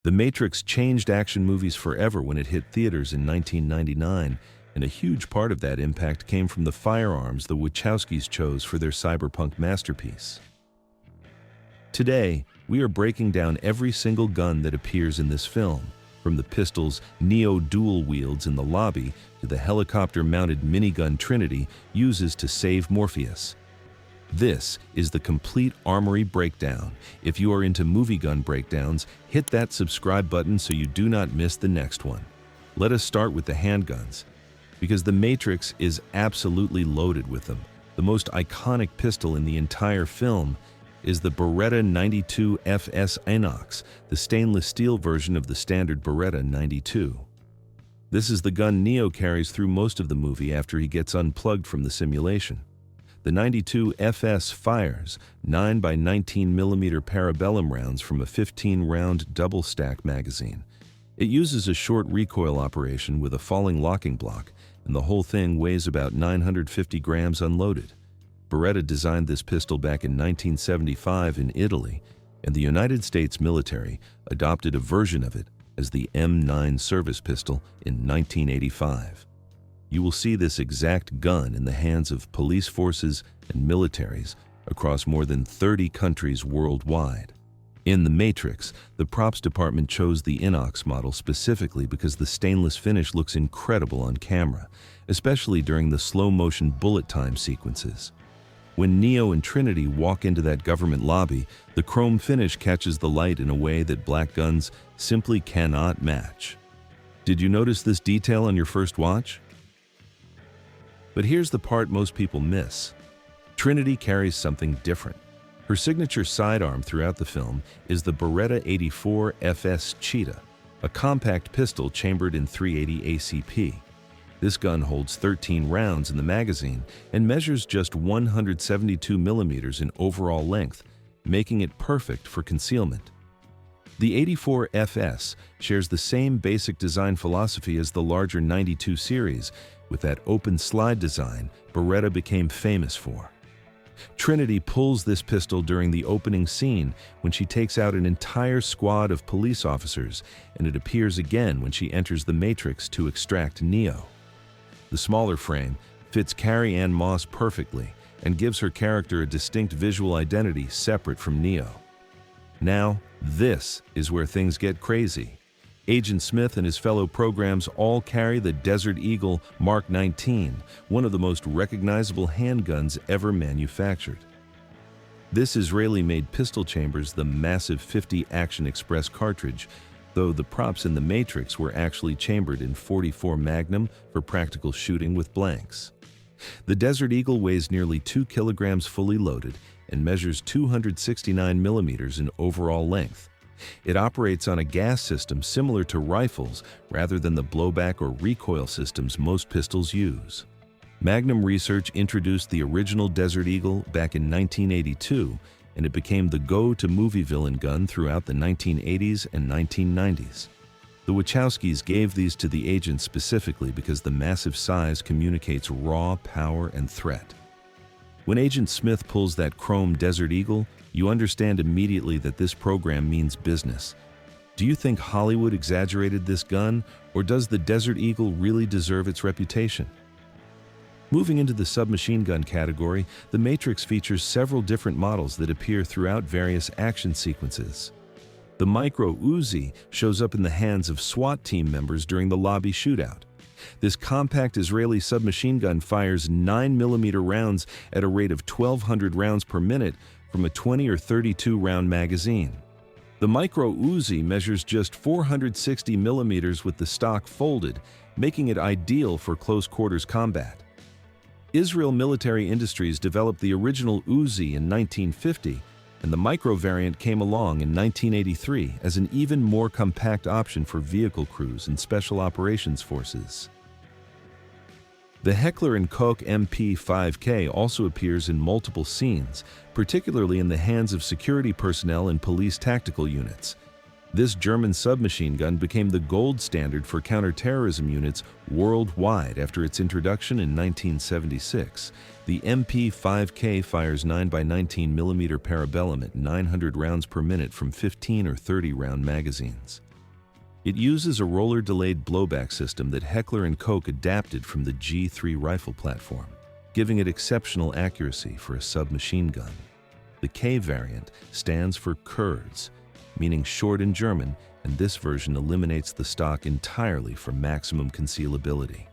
The Matrix changed action movies forever when it hit theaters in 1999, and a huge part of that impact came from the firearms the Wachowskis chose for their cyberpunk masterpiece. Today, we are breaking down every single gun that appears in this film, from the pistols Neo dual wields in the lobby to the helicopter-mounted minigun Trinity uses to save Morpheus. This is the complete armory breakdown. If you are into movie gun breakdowns, hit that subscribe button so you do not miss the next one. Let us start with the handguns, because the Matrix is absolutely loaded with them. The most iconic pistol in the entire film is the Beretta 92 FS Inox, the stainless steel version of the standard Beretta 92. This is the gun Neo carries through most of the movie after he gets unplugged from the simulation. The 92 FS fires 9x19mm parabellum rounds from a 15-round double-stack magazine. It uses a short recoil operation with a falling locking block, and the whole thing weighs about 950 grams unloaded. Beretta designed this pistol back in 1975 in Italy, and the United States military adopted a version of it as the M9 service pistol in 1985. You will see this exact gun in the hands of police forces and militaries across more than 30 countries worldwide. In The Matrix, the props department chose the Inox model specifically because the stainless finish looks incredible on camera, especially during the slow-motion bullet time sequences. When Neo and Trinity walk into that government lobby, the chrome finish catches the light in a way that black guns simply cannot match. Did you notice this detail on your first watch? But here's the part most people miss. Trinity carries something different. Her signature sidearm throughout the film is the Beretta 84 FS Cheetah, a compact pistol chambered in .380 ACP. This gun holds 13 rounds in the magazine and measures just 172 millimeters in overall length, making it perfect for concealment. The 84 FS shares the same basic design philosophy as the larger 92 series, with that open slide design Beretta became famous for. Trinity pulls this pistol during the opening scene when she takes out an entire squad of police officers, and it appears again when she enters the Matrix to extract Neo. The smaller frame fits Carrie-Anne Moss perfectly and gives her character a distinct visual identity separate from Neo. Now, this is where things get crazy. Agent Smith and his fellow programs all carry the Desert Eagle Mark 19, one of the most recognizable handguns ever manufactured. This Israeli-made pistol chambers the massive .50 Action Express cartridge, though the props in the Matrix were actually chambered in .44 Magnum for practical shooting with blanks. The Desert Eagle weighs nearly 2 kilograms fully loaded and measures 269 millimeters in overall length. It operates on a gas system similar to rifles rather than the blowback or recoil systems most pistols use. Magnum Research introduced the original Desert Eagle back in 1982, and it became the go-to-movie villain gun throughout the 1980s and 1990s. The Wachowskis gave these to the agents specifically because the massive size communicates raw power and threat. When Agent Smith pulls that chrome Desert Eagle, you understand immediately that this program means business. Do you think Hollywood exaggerated this gun, or does the Desert Eagle really deserve its reputation? Moving into the submachine gun category, The Matrix features several different models that appear throughout various action sequences. The Micro Uzi shows up in the hands of SWAT team members during the lobby shootout. This compact Israeli submachine gun fires 9mm rounds at a rate of 1,200 rounds per minute from a 20 or 32 round magazine. The Micro Uzi measures just 460 millimeters with the stock folded, making it ideal for close quarters combat. Israel Military Industries developed the original Uzi in 1950, and the micro variant came along in 1983 as an even more compact option for vehicle crews and special operations forces. The Heckler & Koch MP5K also appears in multiple scenes, particularly in the hands of security personnel and police tactical units. This German submachine gun became the gold standard for counterterrorism units worldwide after its introduction in 1976. The MP5K fires 9x19mm parabellum at 900 rounds per minute from 15 or 30 round magazines. It uses a roller-delayed blowback system that Heckler & Koch adapted from the G3 rifle platform, giving it exceptional accuracy for a submachine gun. The K variant stands for Kurz, meaning short in German, and this version eliminates the stock entirely for maximum concealability.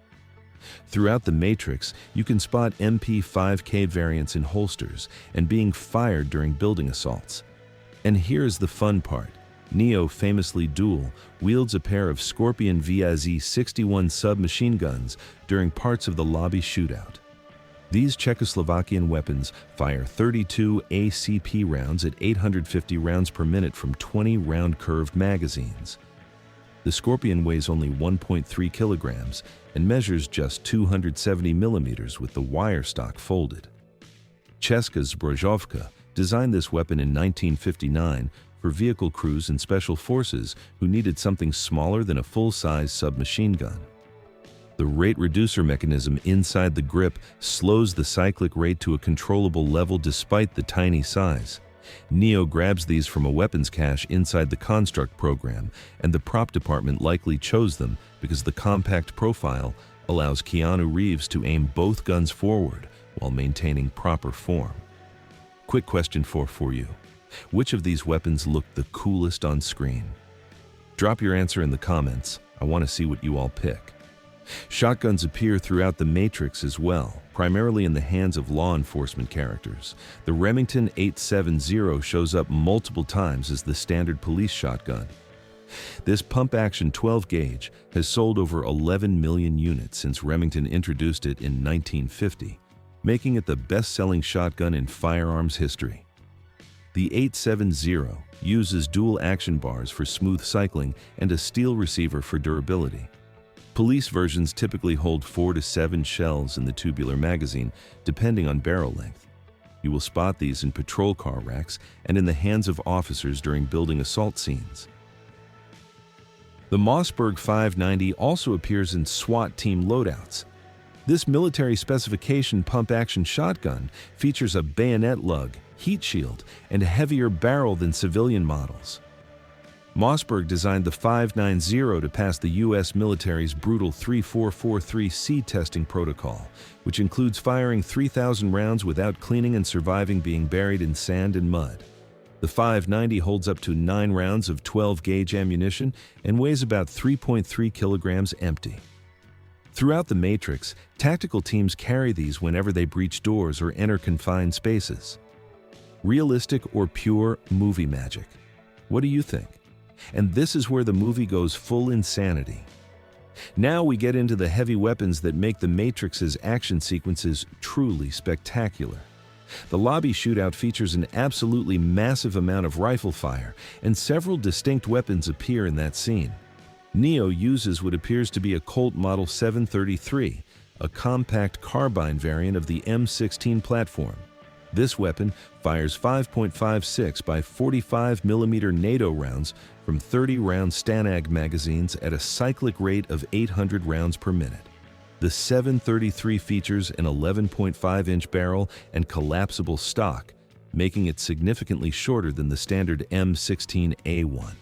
Throughout the Matrix, you can spot MP5K variants in holsters and being fired during building assaults. And here's the fun part. Neo, famously dual, wields a pair of Scorpion VZ-61 submachine guns during parts of the lobby shootout. These Czechoslovakian weapons fire 32 ACP rounds at 850 rounds per minute from 20-round curved magazines. The Scorpion weighs only 1.3 kilograms and measures just 270 millimeters with the wire stock folded. Czeska Zbrojovka designed this weapon in 1959 for vehicle crews and special forces who needed something smaller than a full-size submachine gun. The rate reducer mechanism inside the grip slows the cyclic rate to a controllable level despite the tiny size. Neo grabs these from a weapons cache inside the Construct program, and the prop department likely chose them because the compact profile allows Keanu Reeves to aim both guns forward while maintaining proper form. Quick question for you. Which of these weapons looked the coolest on screen? Drop your answer in the comments. I want to see what you all pick. Shotguns appear throughout the Matrix as well, primarily in the hands of law enforcement characters. The Remington 870 shows up multiple times as the standard police shotgun. This pump-action 12-gauge has sold over 11 million units since Remington introduced it in 1950, making it the best-selling shotgun in firearms history. The 870 uses dual action bars for smooth cycling and a steel receiver for durability. Police versions typically hold 4 to 7 shells in the tubular magazine, depending on barrel length. You will spot these in patrol car racks and in the hands of officers during building assault scenes. The Mossberg 590 also appears in SWAT team loadouts. This military specification pump-action shotgun features a bayonet lug, heat shield, and a heavier barrel than civilian models. Mossberg designed the 590 to pass the U.S. military's brutal 3443C testing protocol, which includes firing 3,000 rounds without cleaning and surviving being buried in sand and mud. The 590 holds up to 9 rounds of 12-gauge ammunition and weighs about 3.3 kilograms empty. Throughout the Matrix, tactical teams carry these whenever they breach doors or enter confined spaces. Realistic or pure movie magic? What do you think? And this is where the movie goes full insanity. Now we get into the heavy weapons that make the Matrix's action sequences truly spectacular. The lobby shootout features an absolutely massive amount of rifle fire, and several distinct weapons appear in that scene. Neo uses what appears to be a Colt Model 733, a compact carbine variant of the M16 platform. This weapon fires 5.56 by 45mm NATO rounds from 30-round Stanag magazines at a cyclic rate of 800 rounds per minute. The 733 features an 11.5-inch barrel and collapsible stock, making it significantly shorter than the standard M16A1.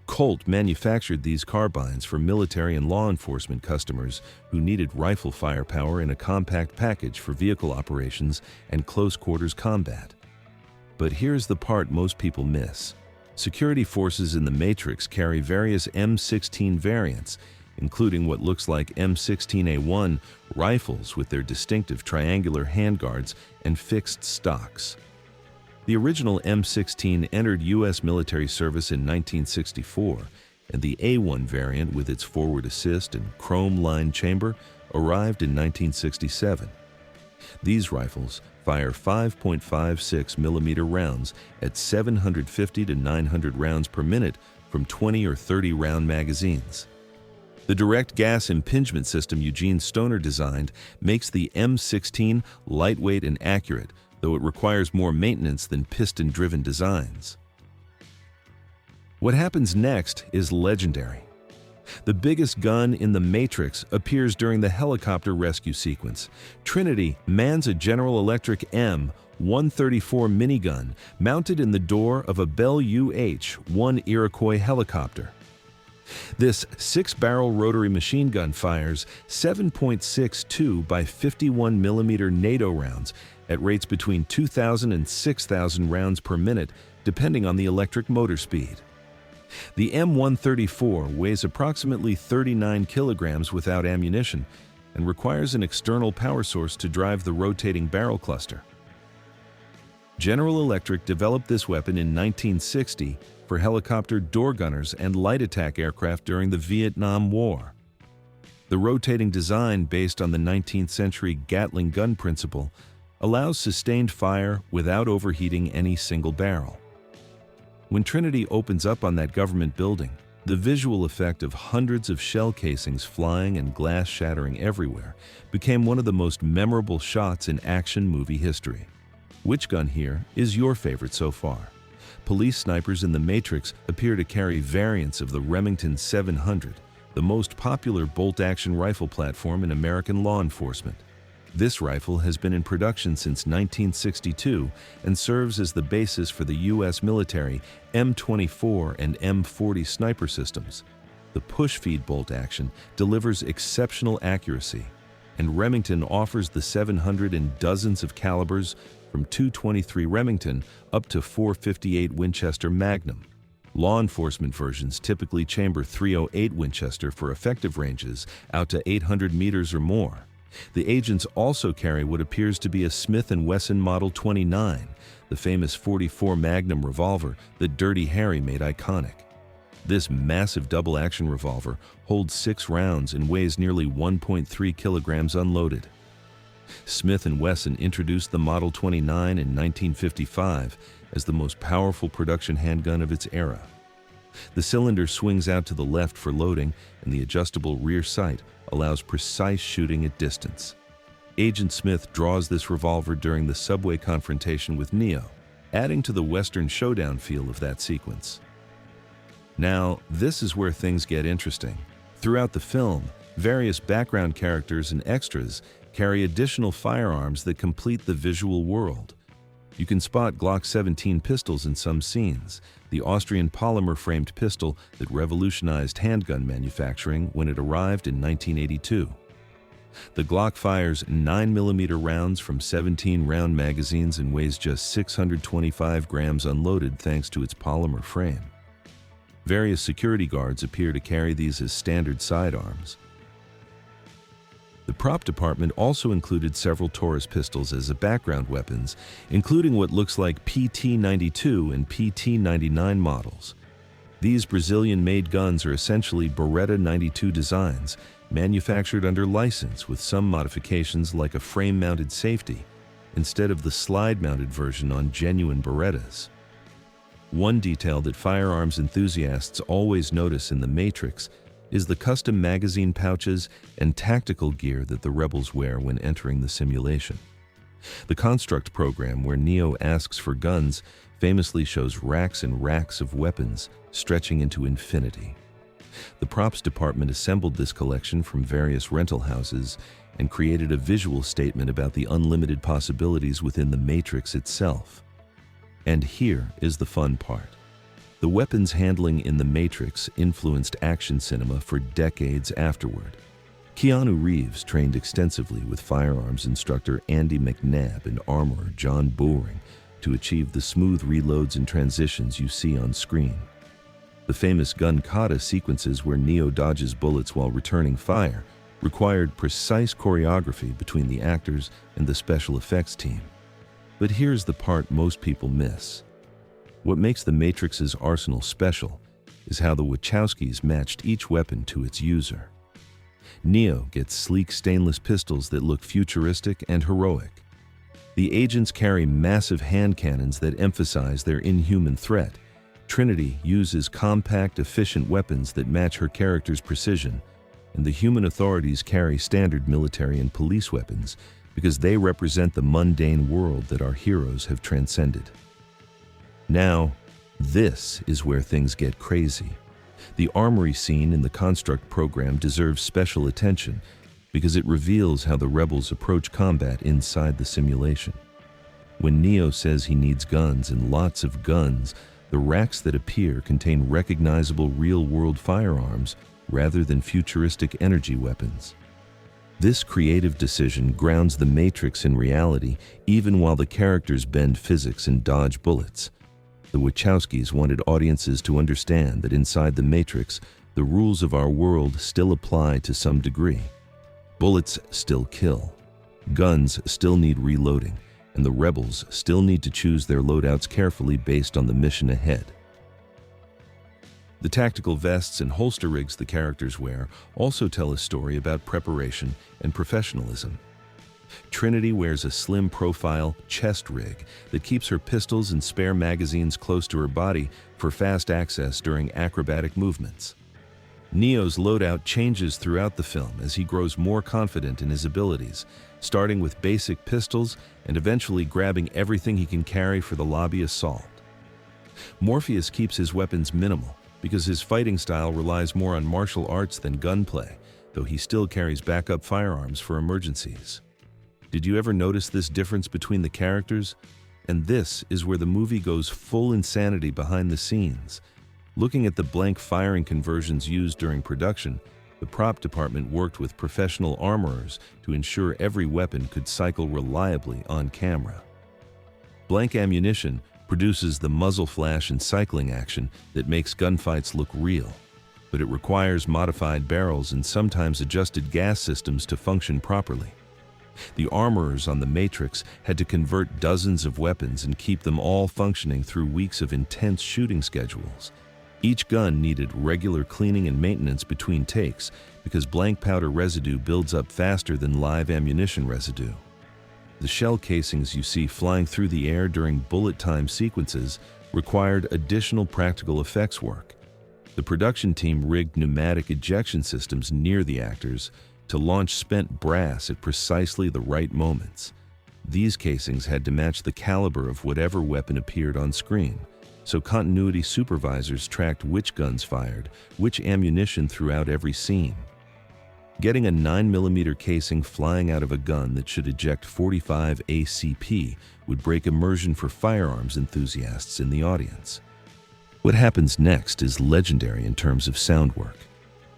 Colt manufactured these carbines for military and law enforcement customers who needed rifle firepower in a compact package for vehicle operations and close-quarters combat. But here's the part most people miss. Security forces in the Matrix carry various M16 variants, including what looks like M16A1 rifles with their distinctive triangular handguards and fixed stocks. The original M16 entered U.S. military service in 1964, and the A1 variant with its forward assist and chrome-lined chamber arrived in 1967. These rifles fire 5.56mm rounds at 750 to 900 rounds per minute from 20 or 30-round magazines. The direct gas impingement system Eugene Stoner designed makes the M16 lightweight and accurate, though it requires more maintenance than piston-driven designs. What happens next is legendary. The biggest gun in the Matrix appears during the helicopter rescue sequence. Trinity mans a General Electric M134 minigun mounted in the door of a Bell UH-1 Iroquois helicopter. This 6-barrel rotary machine gun fires 7.62 by 51 millimeter NATO rounds at rates between 2,000 and 6,000 rounds per minute, depending on the electric motor speed. The M134 weighs approximately 39 kilograms without ammunition and requires an external power source to drive the rotating barrel cluster. General Electric developed this weapon in 1960 for helicopter door gunners and light attack aircraft during the Vietnam War. The rotating design, based on the 19th century Gatling gun principle, allows sustained fire without overheating any single barrel. When Trinity opens up on that government building, the visual effect of hundreds of shell casings flying and glass shattering everywhere became one of the most memorable shots in action movie history. Which gun here is your favorite so far? Police snipers in The Matrix appear to carry variants of the Remington 700, the most popular bolt-action rifle platform in American law enforcement. This rifle has been in production since 1962 and serves as the basis for the U.S. military M24 and M40 sniper systems. The push-feed bolt action delivers exceptional accuracy, and Remington offers the 700 in dozens of calibers from .223 Remington up to .458 Winchester Magnum. Law enforcement versions typically chamber .308 Winchester for effective ranges out to 800 meters or more. The agents also carry what appears to be a Smith & Wesson Model 29, the famous .44 Magnum revolver that Dirty Harry made iconic. This massive double-action revolver holds 6 rounds and weighs nearly 1.3 kilograms unloaded. Smith & Wesson introduced the Model 29 in 1955 as the most powerful production handgun of its era. The cylinder swings out to the left for loading, and the adjustable rear sight allows precise shooting at distance. Agent Smith draws this revolver during the subway confrontation with Neo, adding to the Western showdown feel of that sequence. Now, this is where things get interesting. Throughout the film, various background characters and extras carry additional firearms that complete the visual world. You can spot Glock 17 pistols in some scenes, the Austrian polymer-framed pistol that revolutionized handgun manufacturing when it arrived in 1982. The Glock fires 9mm rounds from 17-round magazines and weighs just 625 grams unloaded thanks to its polymer frame. Various security guards appear to carry these as standard sidearms. The prop department also included several Taurus pistols as background weapons, including what looks like PT-92 and PT-99 models. These Brazilian-made guns are essentially Beretta 92 designs, manufactured under license with some modifications like a frame-mounted safety, instead of the slide-mounted version on genuine Berettas. One detail that firearms enthusiasts always notice in The Matrix is the custom magazine pouches and tactical gear that the rebels wear when entering the simulation. The Construct program, where Neo asks for guns, famously shows racks and racks of weapons stretching into infinity. The props department assembled this collection from various rental houses and created a visual statement about the unlimited possibilities within the Matrix itself. And here is the fun part. The weapons handling in The Matrix influenced action cinema for decades afterward. Keanu Reeves trained extensively with firearms instructor Andy McNabb and armorer John Bullring to achieve the smooth reloads and transitions you see on screen. The famous gun kata sequences where Neo dodges bullets while returning fire required precise choreography between the actors and the special effects team. But here's the part most people miss. What makes The Matrix's arsenal special is how the Wachowskis matched each weapon to its user. Neo gets sleek stainless pistols that look futuristic and heroic. The agents carry massive hand cannons that emphasize their inhuman threat. Trinity uses compact, efficient weapons that match her character's precision, and the human authorities carry standard military and police weapons because they represent the mundane world that our heroes have transcended. Now, this is where things get crazy. The armory scene in the Construct program deserves special attention because it reveals how the rebels approach combat inside the simulation. When Neo says he needs guns and lots of guns, the racks that appear contain recognizable real-world firearms rather than futuristic energy weapons. This creative decision grounds the Matrix in reality even while the characters bend physics and dodge bullets. The Wachowskis wanted audiences to understand that inside the Matrix, the rules of our world still apply to some degree. Bullets still kill. Guns still need reloading, and the rebels still need to choose their loadouts carefully based on the mission ahead. The tactical vests and holster rigs the characters wear also tell a story about preparation and professionalism. Trinity wears a slim-profile chest rig that keeps her pistols and spare magazines close to her body for fast access during acrobatic movements. Neo's loadout changes throughout the film as he grows more confident in his abilities, starting with basic pistols and eventually grabbing everything he can carry for the lobby assault. Morpheus keeps his weapons minimal because his fighting style relies more on martial arts than gunplay, though he still carries backup firearms for emergencies. Did you ever notice this difference between the characters? And this is where the movie goes full insanity behind the scenes. Looking at the blank firing conversions used during production, the prop department worked with professional armorers to ensure every weapon could cycle reliably on camera. Blank ammunition produces the muzzle flash and cycling action that makes gunfights look real, but it requires modified barrels and sometimes adjusted gas systems to function properly. The armorers on the Matrix had to convert dozens of weapons and keep them all functioning through weeks of intense shooting schedules. Each gun needed regular cleaning and maintenance between takes because blank powder residue builds up faster than live ammunition residue. The shell casings you see flying through the air during bullet time sequences required additional practical effects work. The production team rigged pneumatic ejection systems near the actors to launch spent brass at precisely the right moments. These casings had to match the caliber of whatever weapon appeared on screen, so continuity supervisors tracked which guns fired, which ammunition throughout every scene. Getting a 9mm casing flying out of a gun that should eject 45 ACP would break immersion for firearms enthusiasts in the audience. What happens next is legendary in terms of sound work.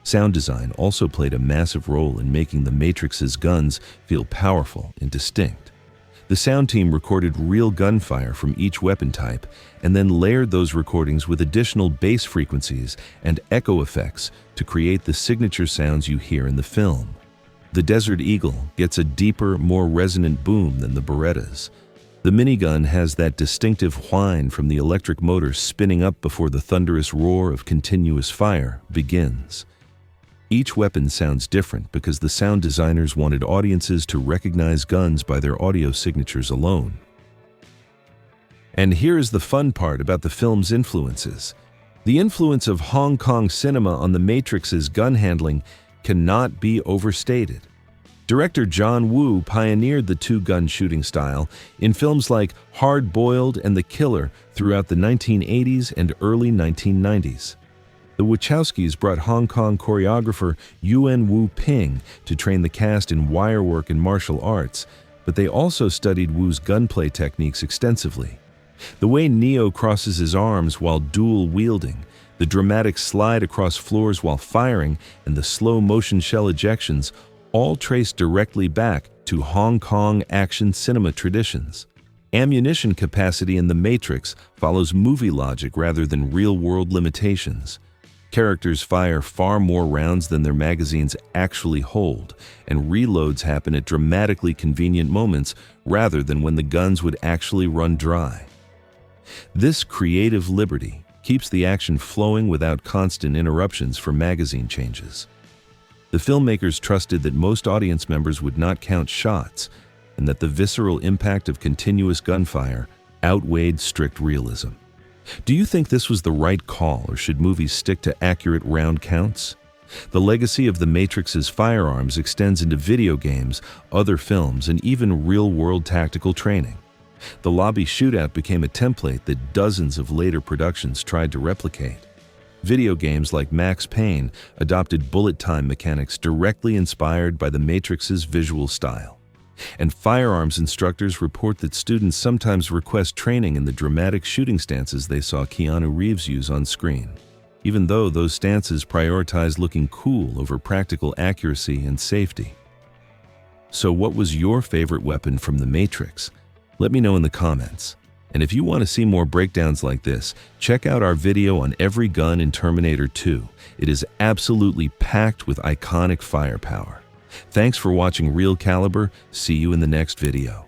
Sound design also played a massive role in making the Matrix's guns feel powerful and distinct. The sound team recorded real gunfire from each weapon type and then layered those recordings with additional bass frequencies and echo effects to create the signature sounds you hear in the film. The Desert Eagle gets a deeper, more resonant boom than the Berettas. The Minigun has that distinctive whine from the electric motor spinning up before the thunderous roar of continuous fire begins. Each weapon sounds different because the sound designers wanted audiences to recognize guns by their audio signatures alone. And here is the fun part about the film's influences. The influence of Hong Kong cinema on the Matrix's gun handling cannot be overstated. Director John Woo pioneered the two-gun shooting style in films like Hard Boiled and The Killer throughout the 1980s and early 1990s. The Wachowskis brought Hong Kong choreographer Yuen Wu Ping to train the cast in wire work and martial arts, but they also studied Wu's gunplay techniques extensively. The way Neo crosses his arms while dual-wielding, the dramatic slide across floors while firing, and the slow-motion shell ejections all trace directly back to Hong Kong action cinema traditions. Ammunition capacity in The Matrix follows movie logic rather than real-world limitations. Characters fire far more rounds than their magazines actually hold, and reloads happen at dramatically convenient moments rather than when the guns would actually run dry. This creative liberty keeps the action flowing without constant interruptions for magazine changes. The filmmakers trusted that most audience members would not count shots, and that the visceral impact of continuous gunfire outweighed strict realism. Do you think this was the right call, or should movies stick to accurate round counts? The legacy of The Matrix's firearms extends into video games, other films, and even real-world tactical training. The lobby shootout became a template that dozens of later productions tried to replicate. Video games like Max Payne adopted bullet time mechanics directly inspired by The Matrix's visual style. And firearms instructors report that students sometimes request training in the dramatic shooting stances they saw Keanu Reeves use on screen, even though those stances prioritize looking cool over practical accuracy and safety. So what was your favorite weapon from The Matrix? Let me know in the comments. And if you want to see more breakdowns like this, check out our video on every gun in Terminator 2. It is absolutely packed with iconic firepower. Thanks for watching Real Caliber. See you in the next video.